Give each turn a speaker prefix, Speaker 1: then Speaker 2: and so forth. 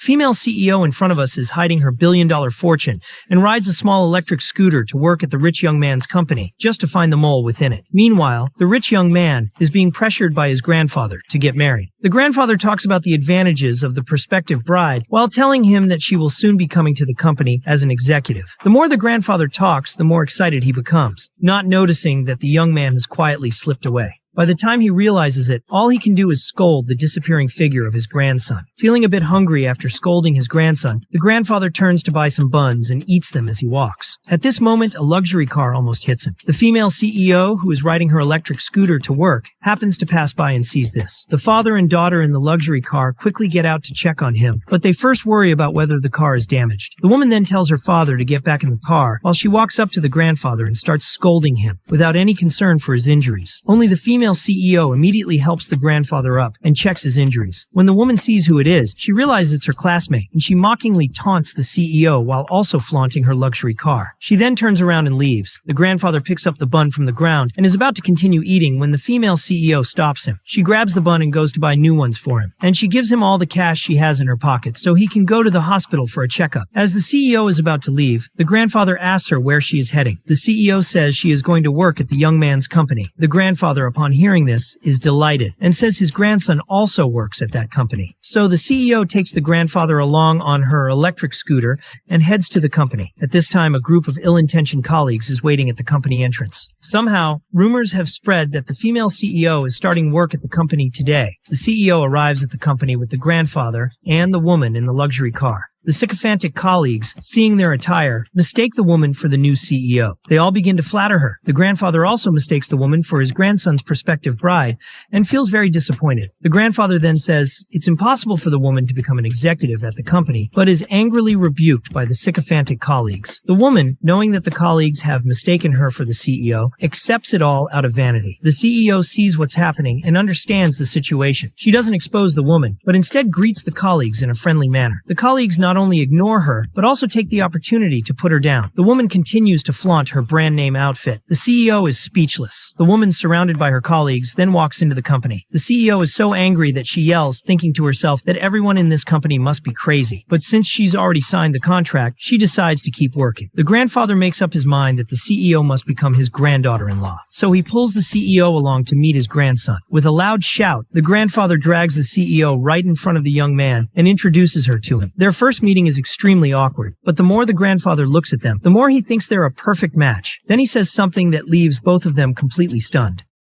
Speaker 1: Female CEO in front of us is hiding her billion-dollar fortune and rides a small electric scooter to work at the rich young man's company, just to find the mole within it. Meanwhile, the rich young man is being pressured by his grandfather to get married. The grandfather talks about the advantages of the prospective bride while telling him that she will soon be coming to the company as an executive. The more the grandfather talks, the more excited he becomes, not noticing that the young man has quietly slipped away. By the time he realizes it, all he can do is scold the disappearing figure of his grandson. Feeling a bit hungry after scolding his grandson, the grandfather turns to buy some buns and eats them as he walks. At this moment, a luxury car almost hits him. The female CEO, who is riding her electric scooter to work, happens to pass by and sees this. The father and daughter in the luxury car quickly get out to check on him, but they first worry about whether the car is damaged. The woman then tells her father to get back in the car while she walks up to the grandfather and starts scolding him without any concern for his injuries. Only the female CEO immediately helps the grandfather up and checks his injuries. When the woman sees who it is, she realizes it's her classmate, and she mockingly taunts the CEO while also flaunting her luxury car. She then turns around and leaves. The grandfather picks up the bun from the ground and is about to continue eating when the female CEO stops him. She grabs the bun and goes to buy new ones for him, and she gives him all the cash she has in her pocket so he can go to the hospital for a checkup. As the CEO is about to leave, the grandfather asks her where she is heading. The CEO says she is going to work at the young man's company. The grandfather, upon hearing this, is delighted and says his grandson also works at that company. So the CEO takes the grandfather along on her electric scooter and heads to the company. At this time, a group of ill-intentioned colleagues is waiting at the company entrance. Somehow, rumors have spread that the female CEO is starting work at the company today. The CEO arrives at the company with the grandfather and the woman in the luxury car. The sycophantic colleagues, seeing their attire, mistake the woman for the new CEO. They all begin to flatter her. The grandfather also mistakes the woman for his grandson's prospective bride and feels very disappointed. The grandfather then says it's impossible for the woman to become an executive at the company, but is angrily rebuked by the sycophantic colleagues. The woman, knowing that the colleagues have mistaken her for the CEO, accepts it all out of vanity. The CEO sees what's happening and understands the situation. She doesn't expose the woman, but instead greets the colleagues in a friendly manner. The colleagues not only ignore her, but also take the opportunity to put her down. The woman continues to flaunt her brand name outfit. The CEO is speechless. The woman, surrounded by her colleagues, then walks into the company. The CEO is so angry that she yells, thinking to herself that everyone in this company must be crazy. But since she's already signed the contract, she decides to keep working. The grandfather makes up his mind that the CEO must become his granddaughter-in-law. So he pulls the CEO along to meet his grandson. With a loud shout, the grandfather drags the CEO right in front of the young man and introduces her to him. Their first meeting is extremely awkward, but the more the grandfather looks at them, the more he thinks they're a perfect match. Then he says something that leaves both of them completely stunned.